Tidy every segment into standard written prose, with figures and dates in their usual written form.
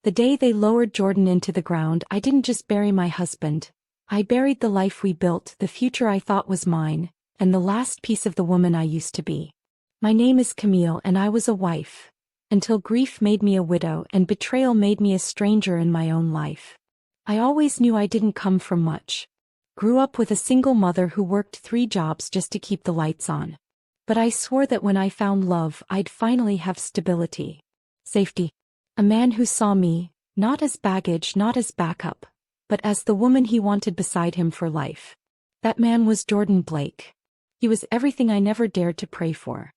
The day they lowered Jordan into the ground, I didn't just bury my husband. I buried the life we built, the future I thought was mine, and the last piece of the woman I used to be. My name is Camille and I was a wife. Until grief made me a widow and betrayal made me a stranger in my own life. I always knew I didn't come from much. Grew up with a single mother who worked 3 jobs just to keep the lights on. But I swore that when I found love, I'd finally have stability. Safety. A man who saw me, not as baggage, not as backup, but as the woman he wanted beside him for life. That man was Jordan Blake. He was everything I never dared to pray for.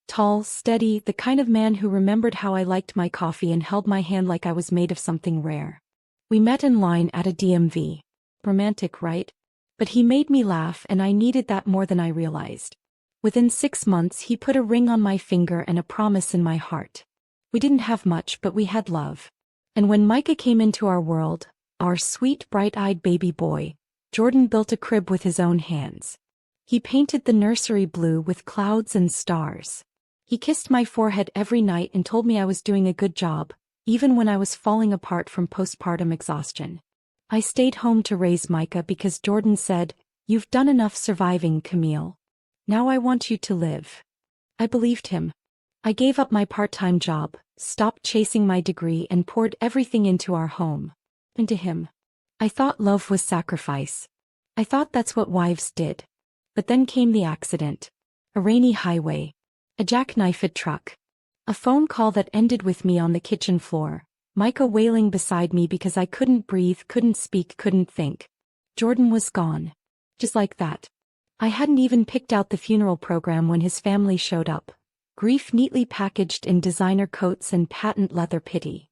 Tall, steady, the kind of man who remembered how I liked my coffee and held my hand like I was made of something rare. We met in line at a DMV. Romantic, right? But he made me laugh and I needed that more than I realized. Within 6 months he put a ring on my finger and a promise in my heart. We didn't have much but we had love. And when Micah came into our world, our sweet bright-eyed baby boy, Jordan built a crib with his own hands. He painted the nursery blue with clouds and stars. He kissed my forehead every night and told me I was doing a good job, even when I was falling apart from postpartum exhaustion. I stayed home to raise Micah because Jordan said, "You've done enough surviving, Camille. Now I want you to live." I believed him. I gave up my part-time job, stopped chasing my degree and poured everything into our home. Into him. I thought love was sacrifice. I thought that's what wives did. But then came the accident. A rainy highway. A jackknifed truck. A phone call that ended with me on the kitchen floor. Micah wailing beside me because I couldn't breathe, couldn't speak, couldn't think. Jordan was gone. Just like that. I hadn't even picked out the funeral program when his family showed up. Grief neatly packaged in designer coats and patent leather pity.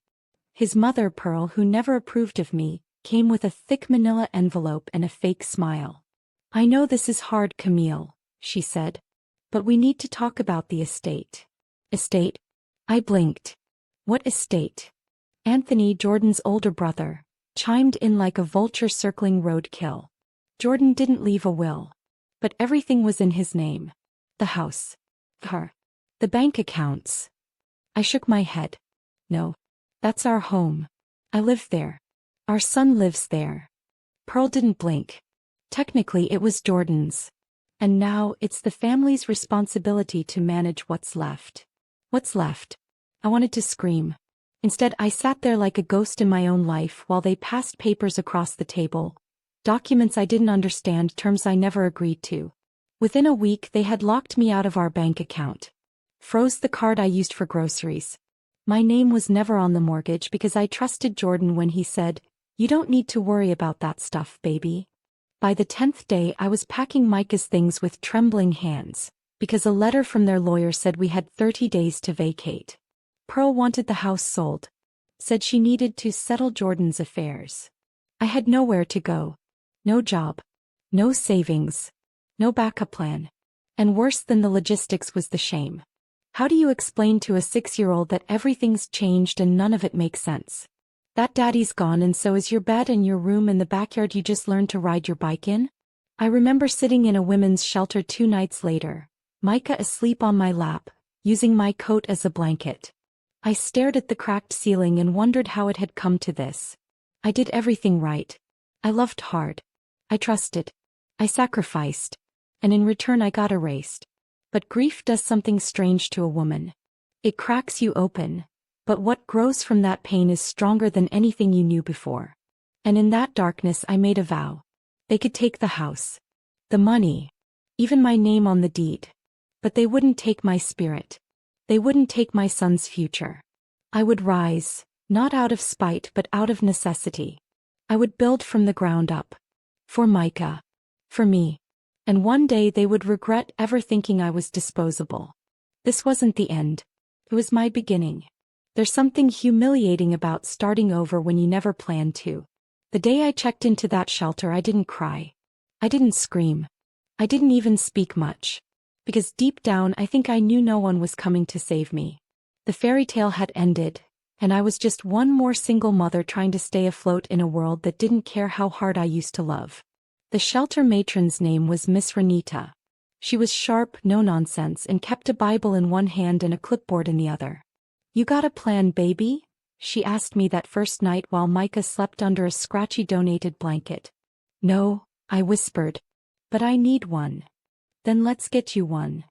His mother, Pearl, who never approved of me, came with a thick manila envelope and a fake smile. "I know this is hard, Camille," she said. "But we need to talk about the estate." Estate? I blinked. What estate? Anthony, Jordan's older brother, chimed in like a vulture circling roadkill. Jordan didn't leave a will. But everything was in his name. The house. Her. The bank accounts. I shook my head. "No. That's our home. I live there. Our son lives there." Pearl didn't blink. Technically it was Jordan's. And now it's the family's responsibility to manage what's left. What's left? I wanted to scream. Instead I sat there like a ghost in my own life while they passed papers across the table. Documents I didn't understand, terms I never agreed to. Within a week they had locked me out of our bank account. Froze the card I used for groceries. My name was never on the mortgage because I trusted Jordan when he said, "You don't need to worry about that stuff, baby." By the 10th day I was packing Micah's things with trembling hands, because a letter from their lawyer said we had 30 days to vacate. Pearl wanted the house sold. Said she needed to settle Jordan's affairs. I had nowhere to go. No job. No savings. No backup plan. And worse than the logistics was the shame. How do you explain to a 6-year-old that everything's changed and none of it makes sense? That daddy's gone and so is your bed and your room in the backyard you just learned to ride your bike in? I remember sitting in a women's shelter 2 nights later, Micah asleep on my lap, using my coat as a blanket. I stared at the cracked ceiling and wondered how it had come to this. I did everything right. I loved hard. I trusted. I sacrificed. And in return I got erased. But grief does something strange to a woman. It cracks you open. But what grows from that pain is stronger than anything you knew before. And in that darkness I made a vow. They could take the house. The money. Even my name on the deed. But they wouldn't take my spirit. They wouldn't take my son's future. I would rise, not out of spite but out of necessity. I would build from the ground up. For Micah. For me. And one day they would regret ever thinking I was disposable. This wasn't the end. It was my beginning. There's something humiliating about starting over when you never planned to. The day I checked into that shelter I didn't cry. I didn't scream. I didn't even speak much. Because deep down I think I knew no one was coming to save me. The fairy tale had ended, and I was just one more single mother trying to stay afloat in a world that didn't care how hard I used to love. The shelter matron's name was Miss Renita. She was sharp, no-nonsense, and kept a Bible in one hand and a clipboard in the other. "You got a plan, baby?" she asked me that first night while Micah slept under a scratchy donated blanket. No, I whispered. But I need one. Then let's get you one.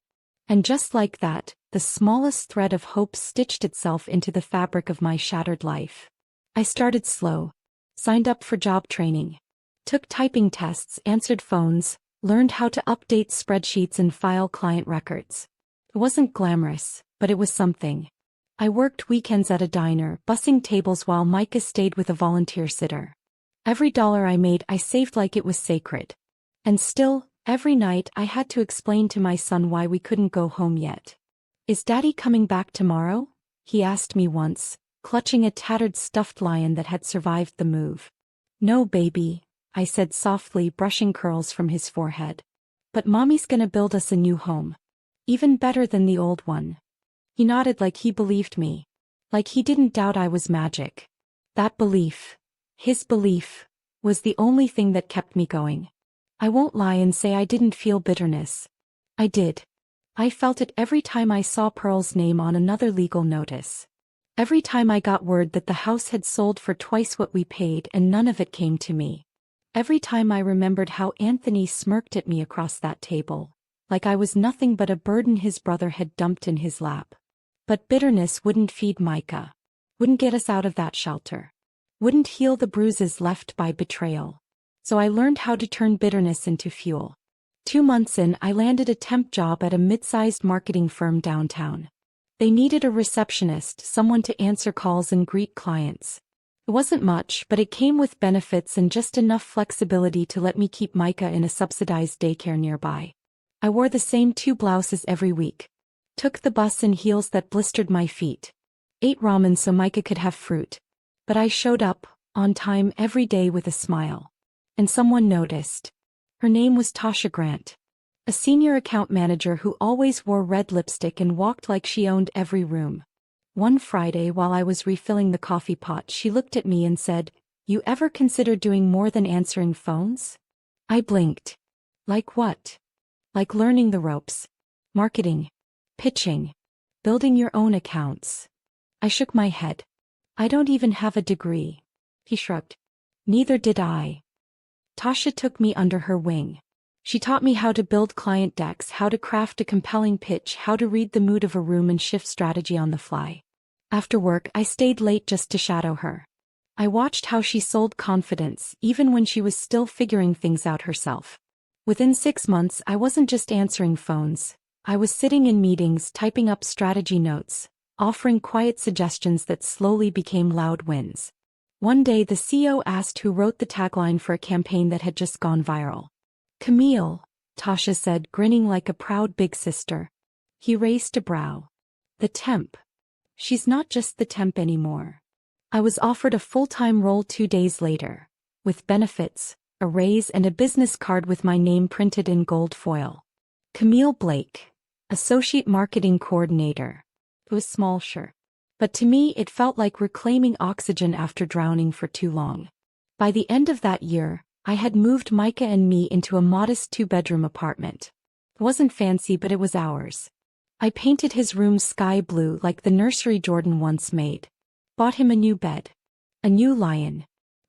And just like that, the smallest thread of hope stitched itself into the fabric of my shattered life. I started slow. Signed up for job training. Took typing tests, answered phones, learned how to update spreadsheets and file client records. It wasn't glamorous, but it was something. I worked weekends at a diner, bussing tables while Micah stayed with a volunteer sitter. Every dollar I made I saved like it was sacred. And still, every night I had to explain to my son why we couldn't go home yet. "Is Daddy coming back tomorrow?" he asked me once, clutching a tattered stuffed lion that had survived the move. "No, baby," I said softly, brushing curls from his forehead. "But Mommy's gonna build us a new home. Even better than the old one." He nodded like he believed me. Like he didn't doubt I was magic. That belief, his belief, was the only thing that kept me going. I won't lie and say I didn't feel bitterness. I did. I felt it every time I saw Pearl's name on another legal notice. Every time I got word that the house had sold for twice what we paid and none of it came to me. Every time I remembered how Anthony smirked at me across that table, like I was nothing but a burden his brother had dumped in his lap. But bitterness wouldn't feed Micah. Wouldn't get us out of that shelter. Wouldn't heal the bruises left by betrayal. So I learned how to turn bitterness into fuel. 2 months in, I landed a temp job at a mid-sized marketing firm downtown. They needed a receptionist, someone to answer calls and greet clients. It wasn't much, but it came with benefits and just enough flexibility to let me keep Micah in a subsidized daycare nearby. I wore the same 2 blouses every week. Took the bus in heels that blistered my feet. Ate ramen so Micah could have fruit. But I showed up, on time every day with a smile. And someone noticed. Her name was Tasha Grant. A senior account manager who always wore red lipstick and walked like she owned every room. One Friday while I was refilling the coffee pot, she looked at me and said, "You ever consider doing more than answering phones?" I blinked. Like what? Like learning the ropes. Marketing. Pitching. Building your own accounts. I shook my head. "I don't even have a degree." He shrugged. "Neither did I." Tasha took me under her wing. She taught me how to build client decks, how to craft a compelling pitch, how to read the mood of a room and shift strategy on the fly. After work, I stayed late just to shadow her. I watched how she sold confidence, even when she was still figuring things out herself. Within 6 months, I wasn't just answering phones. I was sitting in meetings, typing up strategy notes, offering quiet suggestions that slowly became loud wins. One day the CEO asked who wrote the tagline for a campaign that had just gone viral. "Camille," Tasha said, grinning like a proud big sister. He raised a brow. "The temp. She's not just the temp anymore." I was offered a full-time role 2 days later, with benefits, a raise and a business card with my name printed in gold foil. Camille Blake, Associate Marketing Coordinator. It was small, sure. But to me it felt like reclaiming oxygen after drowning for too long. By the end of that year, I had moved Micah and me into a modest 2-bedroom apartment. It wasn't fancy, but it was ours. I painted his room sky blue like the nursery Jordan once made. Bought him a new bed. A new lion.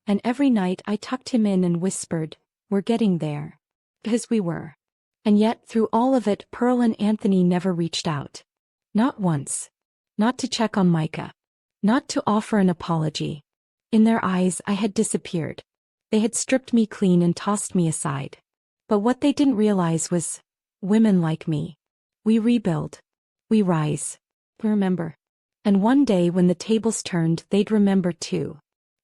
And every night I tucked him in and whispered, "We're getting there." Because we were. And yet, through all of it, Pearl and Anthony never reached out. Not once. Not to check on Micah. Not to offer an apology. In their eyes, I had disappeared. They had stripped me clean and tossed me aside. But what they didn't realize was, women like me. We rebuild. We rise. We remember. And one day when the tables turned, they'd remember too.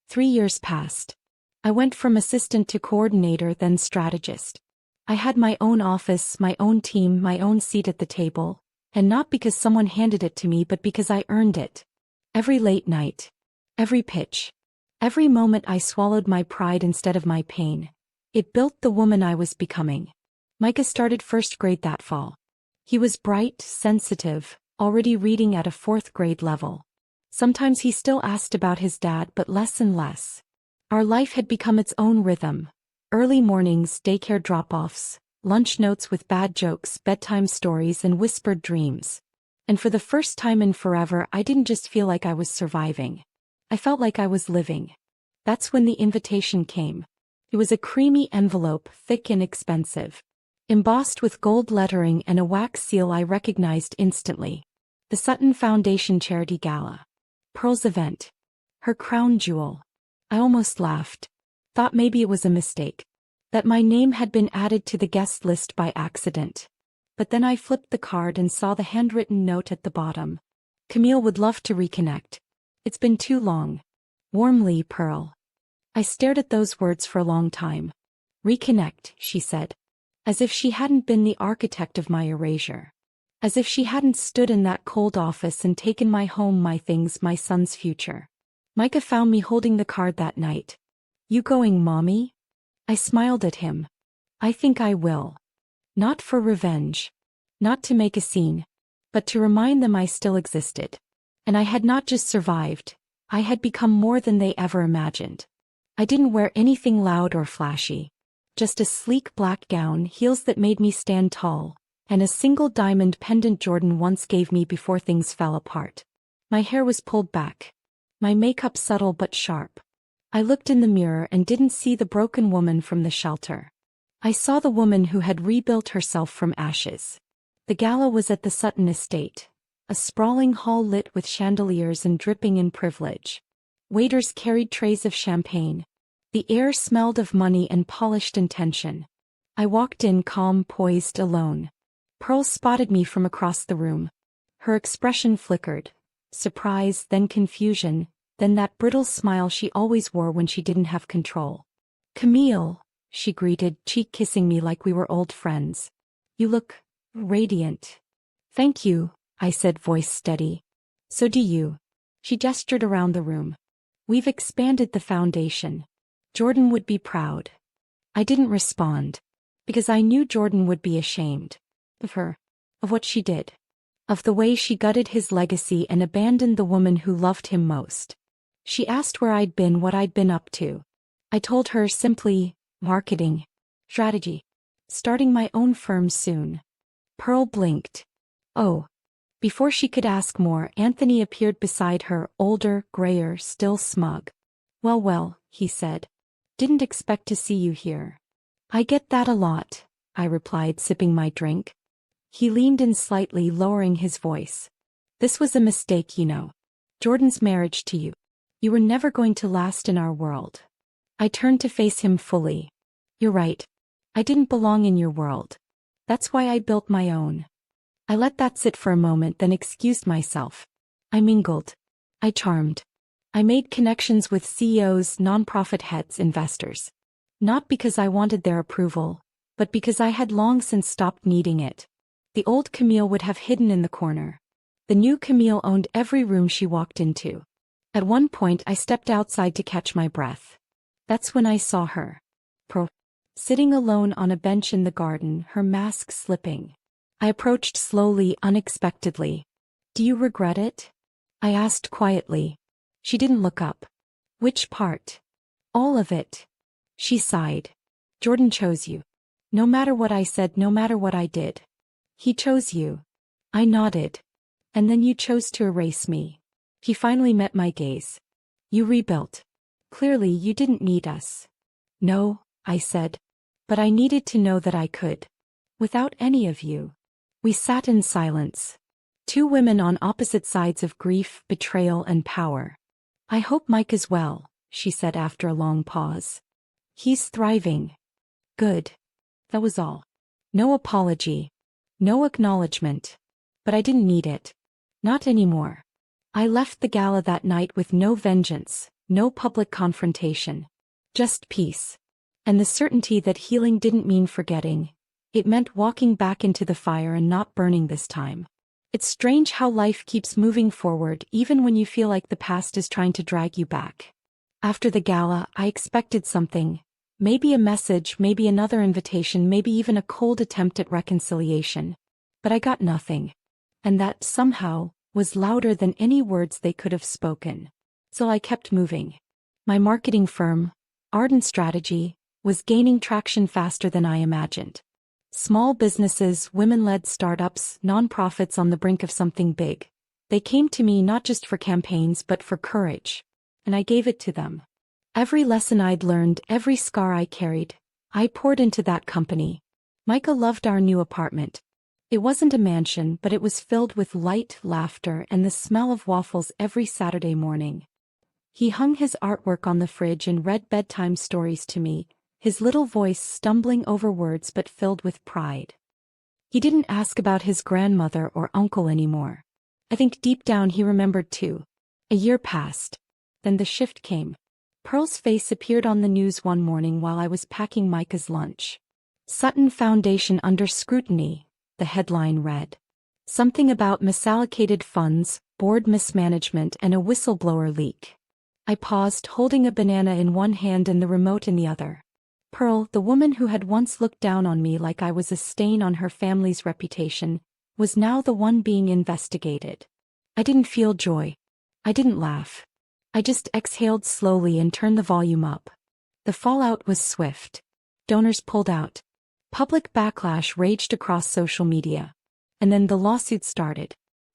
3 years passed. I went from assistant to coordinator, then strategist. I had my own office, my own team, my own seat at the table, and not because someone handed it to me but because I earned it. Every late night. Every pitch. Every moment I swallowed my pride instead of my pain. It built the woman I was becoming. Micah started 1st grade that fall. He was bright, sensitive, already reading at a 4th grade level. Sometimes he still asked about his dad, but less and less. Our life had become its own rhythm. Early mornings, daycare drop-offs, lunch notes with bad jokes, bedtime stories, and whispered dreams. And for the first time in forever, I didn't just feel like I was surviving. I felt like I was living. That's when the invitation came. It was a creamy envelope, thick and expensive. Embossed with gold lettering and a wax seal I recognized instantly. The Sutton Foundation Charity Gala. Pearl's event. Her crown jewel. I almost laughed. Thought maybe it was a mistake. That my name had been added to the guest list by accident. But then I flipped the card and saw the handwritten note at the bottom. Camille would love to reconnect. It's been too long. Warmly, Pearl. I stared at those words for a long time. Reconnect, she said. As if she hadn't been the architect of my erasure. As if she hadn't stood in that cold office and taken my home, my things, my son's future. Micah found me holding the card that night. You going, Mommy? I smiled at him. I think I will. Not for revenge. Not to make a scene. But to remind them I still existed. And I had not just survived, I had become more than they ever imagined. I didn't wear anything loud or flashy. Just a sleek black gown, heels that made me stand tall, and a single diamond pendant Jordan once gave me before things fell apart. My hair was pulled back. My makeup subtle but sharp. I looked in the mirror and didn't see the broken woman from the shelter. I saw the woman who had rebuilt herself from ashes. The gala was at the Sutton estate, a sprawling hall lit with chandeliers and dripping in privilege. Waiters carried trays of champagne. The air smelled of money and polished intention. I walked in calm, poised, alone. Pearl spotted me from across the room. Her expression flickered. Surprise, then confusion, then that brittle smile she always wore when she didn't have control. Camille, she greeted, cheek kissing me like we were old friends. You look radiant. Thank you, I said, voice steady. So do you. She gestured around the room. We've expanded the foundation. Jordan would be proud. I didn't respond. Because I knew Jordan would be ashamed. Of her. Of what she did. Of the way she gutted his legacy and abandoned the woman who loved him most. She asked where I'd been, what I'd been up to. I told her simply, marketing. Strategy. Starting my own firm soon. Pearl blinked. Oh. Before she could ask more, Anthony appeared beside her, older, grayer, still smug. Well, he said. Didn't expect to see you here. I get that a lot, I replied, sipping my drink. He leaned in slightly, lowering his voice. This was a mistake, you know. Jordan's marriage to you. You were never going to last in our world. I turned to face him fully. You're right. I didn't belong in your world. That's why I built my own. I let that sit for a moment, then excused myself. I mingled. I charmed. I made connections with CEOs, nonprofit heads, investors. Not because I wanted their approval, but because I had long since stopped needing it. The old Camille would have hidden in the corner. The new Camille owned every room she walked into. At one point I stepped outside to catch my breath. That's when I saw her. Sitting alone on a bench in the garden, her mask slipping. I approached slowly, unexpectedly. Do you regret it? I asked quietly. She didn't look up. Which part? All of it. She sighed. Jordan chose you. No matter what I said, no matter what I did. He chose you. I nodded. And then you chose to erase me. He finally met my gaze. You rebuilt. Clearly you didn't need us. No, I said. But I needed to know that I could. Without any of you. We sat in silence. Two women on opposite sides of grief, betrayal, and power. I hope Mike is well, she said after a long pause. He's thriving. Good. That was all. No apology. No acknowledgement. But I didn't need it. Not anymore. I left the gala that night with no vengeance, no public confrontation. Just peace. And the certainty that healing didn't mean forgetting. It meant walking back into the fire and not burning this time. It's strange how life keeps moving forward even when you feel like the past is trying to drag you back. After the gala, I expected something. Maybe a message, maybe another invitation, maybe even a cold attempt at reconciliation. But I got nothing. And that, somehow, was louder than any words they could have spoken. So I kept moving. My marketing firm, Ardent Strategy, was gaining traction faster than I imagined. Small businesses, women-led startups, nonprofits on the brink of something big. They came to me not just for campaigns but for courage. and I gave it to them. Every lesson I'd learned, every scar I carried, I poured into that company. Micah loved our new apartment. It wasn't a mansion, but it was filled with light, laughter, and the smell of waffles every Saturday morning. He hung his artwork on the fridge and read bedtime stories to me, his little voice stumbling over words but filled with pride. He didn't ask about his grandmother or uncle anymore. I think deep down he remembered too. A year passed. Then the shift came. Pearl's face appeared on the news one morning while I was packing Micah's lunch. Sutton Foundation under scrutiny, the headline read. Something about misallocated funds, board mismanagement, and a whistleblower leak. I paused, holding a banana in one hand and the remote in the other. Pearl, the woman who had once looked down on me like I was a stain on her family's reputation, was now the one being investigated. I didn't feel joy. I didn't laugh. I just exhaled slowly and turned the volume up. The fallout was swift. Donors pulled out. Public backlash raged across social media. And then the lawsuit started.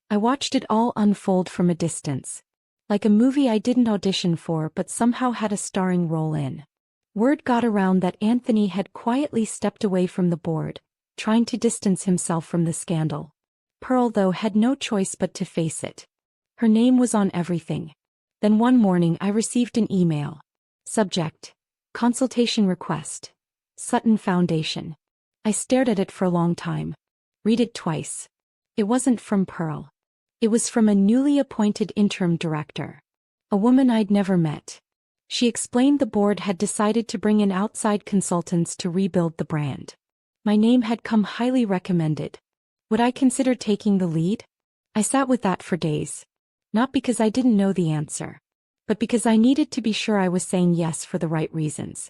I watched it all unfold from a distance. Like a movie I didn't audition for but somehow had a starring role in. Word got around that Anthony had quietly stepped away from the board, trying to distance himself from the scandal. Pearl, though, had no choice but to face it. Her name was on everything. Then one morning I received an email. Subject: Consultation request. Sutton Foundation. I stared at it for a long time. Read it twice. It wasn't from Pearl. It was from a newly appointed interim director. A woman I'd never met. She explained the board had decided to bring in outside consultants to rebuild the brand. My name had come highly recommended. Would I consider taking the lead? I sat with that for days. Not because I didn't know the answer, but because I needed to be sure I was saying yes for the right reasons.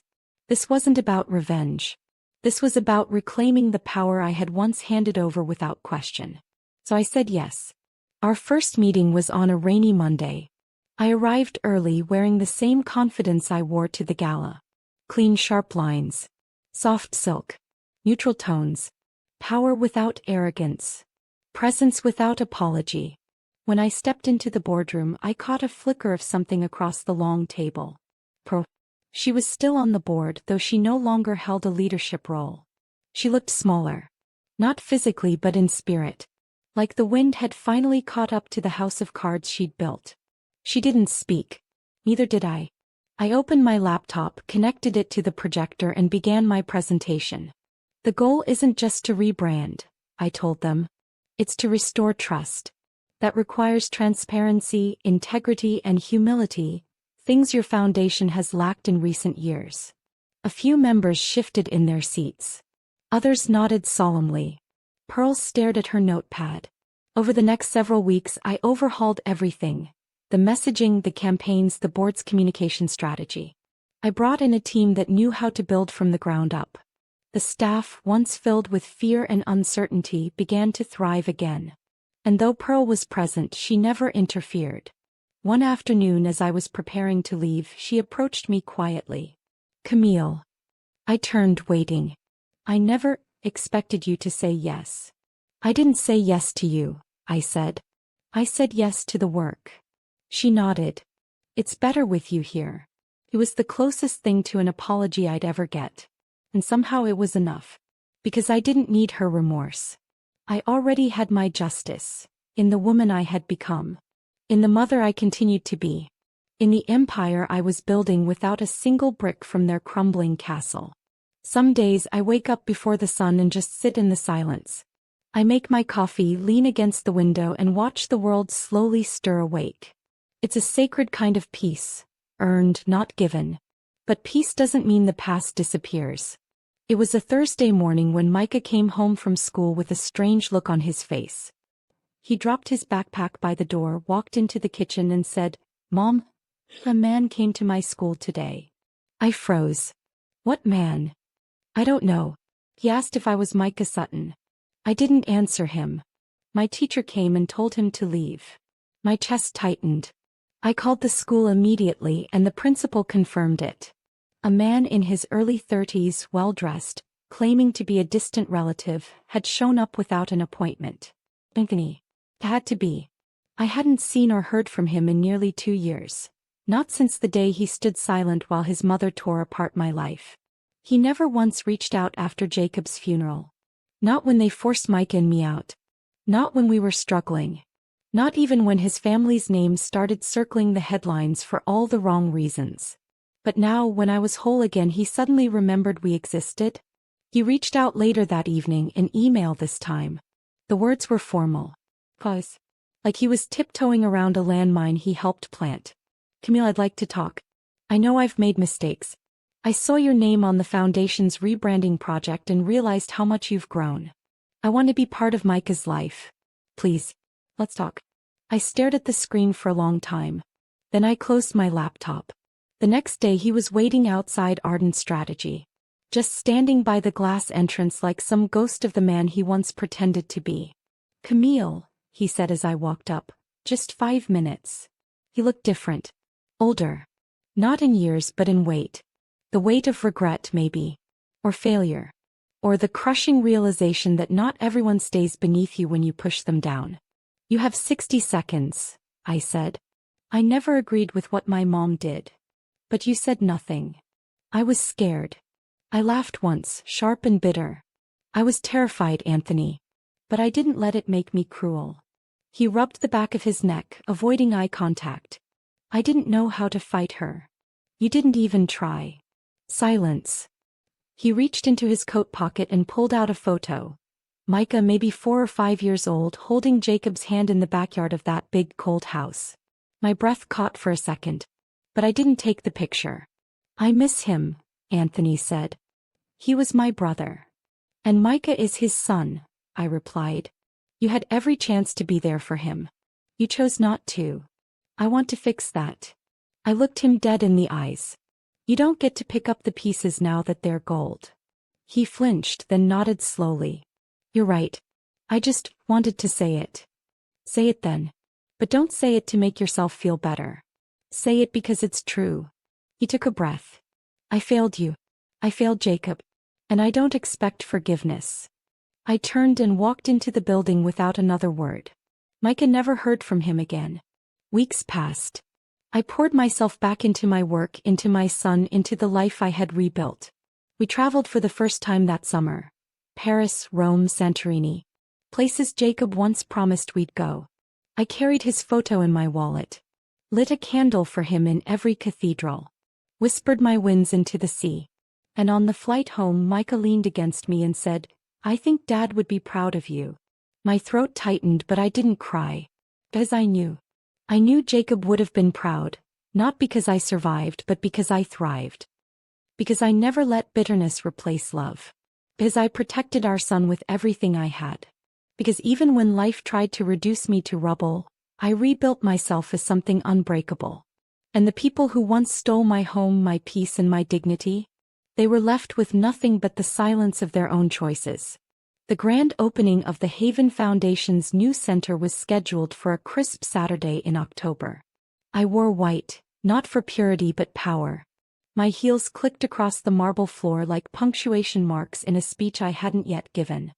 This wasn't about revenge. This was about reclaiming the power I had once handed over without question. So I said yes. Our first meeting was on a rainy Monday. I arrived early wearing the same confidence I wore to the gala. Clean, sharp lines. Soft silk. Neutral tones. Power without arrogance. Presence without apology. When I stepped into the boardroom, I caught a flicker of something across the long table. Pearl. She was still on the board, though she no longer held a leadership role. She looked smaller. Not physically but in spirit. Like the wind had finally caught up to the house of cards she'd built. She didn't speak. Neither did I. I opened my laptop, connected it to the projector, and began my presentation. The goal isn't just to rebrand, I told them. It's to restore trust. That requires transparency, integrity, and humility, things your foundation has lacked in recent years. A few members shifted in their seats. Others nodded solemnly. Pearl stared at her notepad. Over the next several weeks, I overhauled everything. The messaging, the campaigns, the board's communication strategy. I brought in a team that knew how to build from the ground up. The staff, once filled with fear and uncertainty, began to thrive again. And though Pearl was present, she never interfered. One afternoon as I was preparing to leave, she approached me quietly. Camille. I turned, waiting. I never expected you to say yes. I didn't say yes to you, I said. I said yes to the work. She nodded. It's better with you here. It was the closest thing to an apology I'd ever get. And somehow it was enough. Because I didn't need her remorse. I already had my justice, in the woman I had become. In the mother I continued to be. In the empire I was building without a single brick from their crumbling castle. Some days I wake up before the sun and just sit in the silence. I make my coffee, lean against the window, and watch the world slowly stir awake. It's a sacred kind of peace, earned, not given. But peace doesn't mean the past disappears. It was a Thursday morning when Micah came home from school with a strange look on his face. He dropped his backpack by the door, walked into the kitchen, and said, "Mom, a man came to my school today." I froze. What man? I don't know. He asked if I was Micah Sutton. I didn't answer him. My teacher came and told him to leave. My chest tightened. I called the school immediately and the principal confirmed it. A man in his early 30s, well-dressed, claiming to be a distant relative, had shown up without an appointment. Anthony. Had to be. I hadn't seen or heard from him in nearly 2 years. Not since the day he stood silent while his mother tore apart my life. He never once reached out after Jacob's funeral. Not when they forced Micah and me out. Not when we were struggling. Not even when his family's name started circling the headlines for all the wrong reasons. But now, when I was whole again, he suddenly remembered we existed. He reached out later that evening, an email this time. The words were formal. Pause. Like he was tiptoeing around a landmine he helped plant. Camille, I'd like to talk. I know I've made mistakes. I saw your name on the Foundation's rebranding project and realized how much you've grown. I want to be part of Micah's life. Please, let's talk. I stared at the screen for a long time. Then I closed my laptop. The next day he was waiting outside Ardent Strategy. Just standing by the glass entrance like some ghost of the man he once pretended to be. Camille, he said as I walked up. Just 5 minutes. He looked different. Older. Not in years but in weight. The weight of regret maybe. Or failure. Or the crushing realization that not everyone stays beneath you when you push them down. You have 60 seconds, I said. I never agreed with what my mom did. But you said nothing. I was scared. I laughed once, sharp and bitter. I was terrified, Anthony. But I didn't let it make me cruel. He rubbed the back of his neck, avoiding eye contact. I didn't know how to fight her. You didn't even try. Silence. He reached into his coat pocket and pulled out a photo. Micah, maybe 4 or 5 years old, holding Jacob's hand in the backyard of that big cold house. My breath caught for a second. But I didn't take the picture. I miss him, Anthony said. He was my brother. And Micah is his son, I replied. You had every chance to be there for him. You chose not to. I want to fix that. I looked him dead in the eyes. You don't get to pick up the pieces now that they're gold. He flinched, then nodded slowly. You're right. I just wanted to say it. Say it then. But don't say it to make yourself feel better. Say it because it's true. He took a breath. I failed you. I failed Jacob. And I don't expect forgiveness. I turned and walked into the building without another word. Micah never heard from him again. Weeks passed. I poured myself back into my work, into my son, into the life I had rebuilt. We traveled for the first time that summer. Paris, Rome, Santorini. Places Jacob once promised we'd go. I carried his photo in my wallet. Lit a candle for him in every cathedral. Whispered my winds into the sea. And on the flight home, Micah leaned against me and said, I think Dad would be proud of you. My throat tightened, but I didn't cry. Because I knew. I knew Jacob would have been proud, not because I survived but because I thrived. Because I never let bitterness replace love. Because I protected our son with everything I had. Because even when life tried to reduce me to rubble, I rebuilt myself as something unbreakable. And the people who once stole my home, my peace and my dignity, they were left with nothing but the silence of their own choices. The grand opening of the Haven Foundation's new center was scheduled for a crisp Saturday in October. I wore white, not for purity but power. My heels clicked across the marble floor like punctuation marks in a speech I hadn't yet given.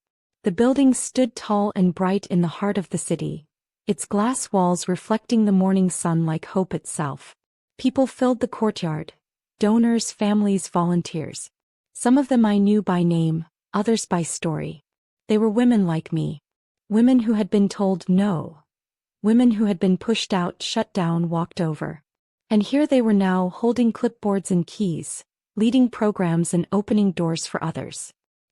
The building stood tall and bright in the heart of the city, its glass walls reflecting the morning sun like hope itself. People filled the courtyard. Donors, families, volunteers. Some of them I knew by name, others by story. They were women like me. Women who had been told no. Women who had been pushed out, shut down, walked over. And here they were now, holding clipboards and keys, leading programs and opening doors for others.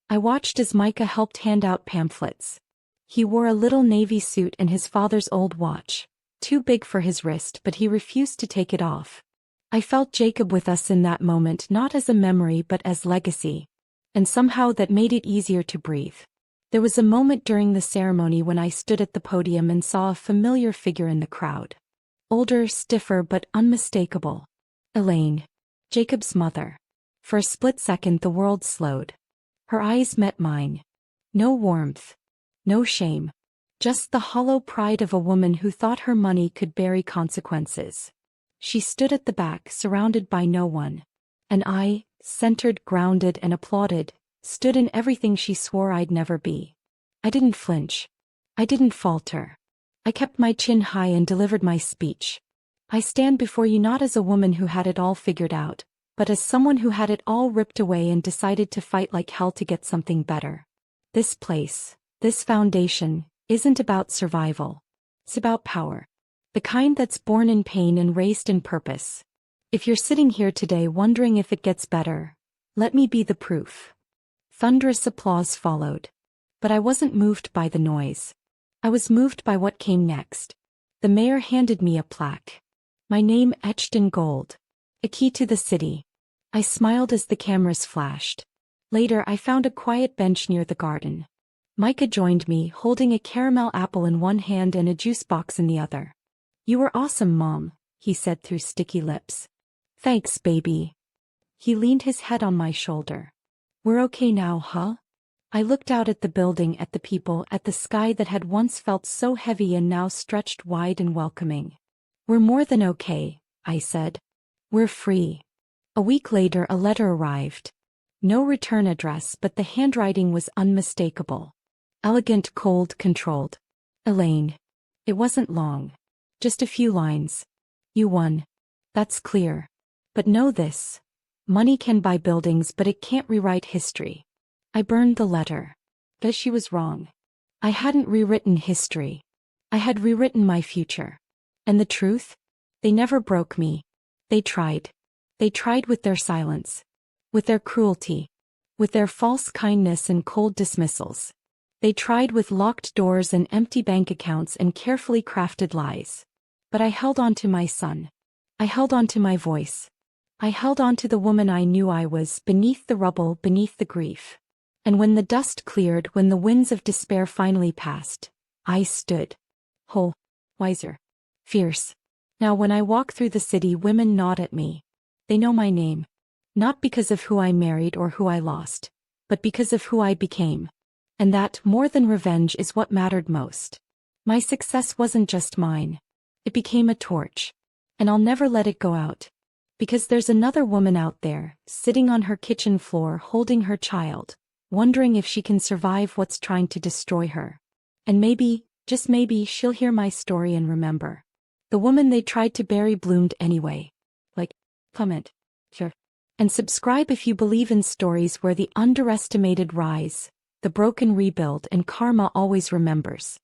I watched as Micah helped hand out pamphlets. He wore a little navy suit and his father's old watch, too big for his wrist, but he refused to take it off. I felt Jacob with us in that moment, not as a memory but as legacy. And somehow that made it easier to breathe. There was a moment during the ceremony when I stood at the podium and saw a familiar figure in the crowd. Older, stiffer but unmistakable. Elaine. Jacob's mother. For a split second the world slowed. Her eyes met mine. No warmth. No shame. Just the hollow pride of a woman who thought her money could bury consequences. She stood at the back, surrounded by no one. And I, centered, grounded and applauded, stood in everything she swore I'd never be. I didn't flinch. I didn't falter. I kept my chin high and delivered my speech. I stand before you not as a woman who had it all figured out, but as someone who had it all ripped away and decided to fight like hell to get something better. This place, this foundation, isn't about survival. It's about power. The kind that's born in pain and raised in purpose. If you're sitting here today wondering if it gets better, let me be the proof. Thunderous applause followed. But I wasn't moved by the noise. I was moved by what came next. The mayor handed me a plaque. My name etched in gold. A key to the city. I smiled as the cameras flashed. Later I found a quiet bench near the garden. Micah joined me, holding a caramel apple in one hand and a juice box in the other. "You were awesome, Mom," he said through sticky lips. "Thanks, baby." He leaned his head on my shoulder. "We're okay now, huh?" I looked out at the building, at the people, at the sky that had once felt so heavy and now stretched wide and welcoming. "We're more than okay," I said. "We're free." A week later a letter arrived. No return address, but the handwriting was unmistakable. Elegant, cold, controlled. "Elaine." It wasn't long. Just a few lines. "You won. That's clear. But know this. Money can buy buildings, but it can't rewrite history." I burned the letter. But she was wrong. I hadn't rewritten history. I had rewritten my future. And the truth? They never broke me. They tried. They tried with their silence. With their cruelty. With their false kindness and cold dismissals. They tried with locked doors and empty bank accounts and carefully crafted lies. But I held on to my son. I held on to my voice. I held on to the woman I knew I was, beneath the rubble, beneath the grief. And when the dust cleared, when the winds of despair finally passed, I stood. Whole. Wiser. Fierce. Now when I walk through the city, women nod at me. They know my name. Not because of who I married or who I lost, but because of who I became. And that, more than revenge, is what mattered most. My success wasn't just mine. It became a torch. And I'll never let it go out. Because there's another woman out there, sitting on her kitchen floor holding her child, wondering if she can survive what's trying to destroy her. And maybe, just maybe, she'll hear my story and remember. The woman they tried to bury bloomed anyway. Like, comment, share, and subscribe if you believe in stories where the underestimated rise, the broken rebuild, and karma always remembers.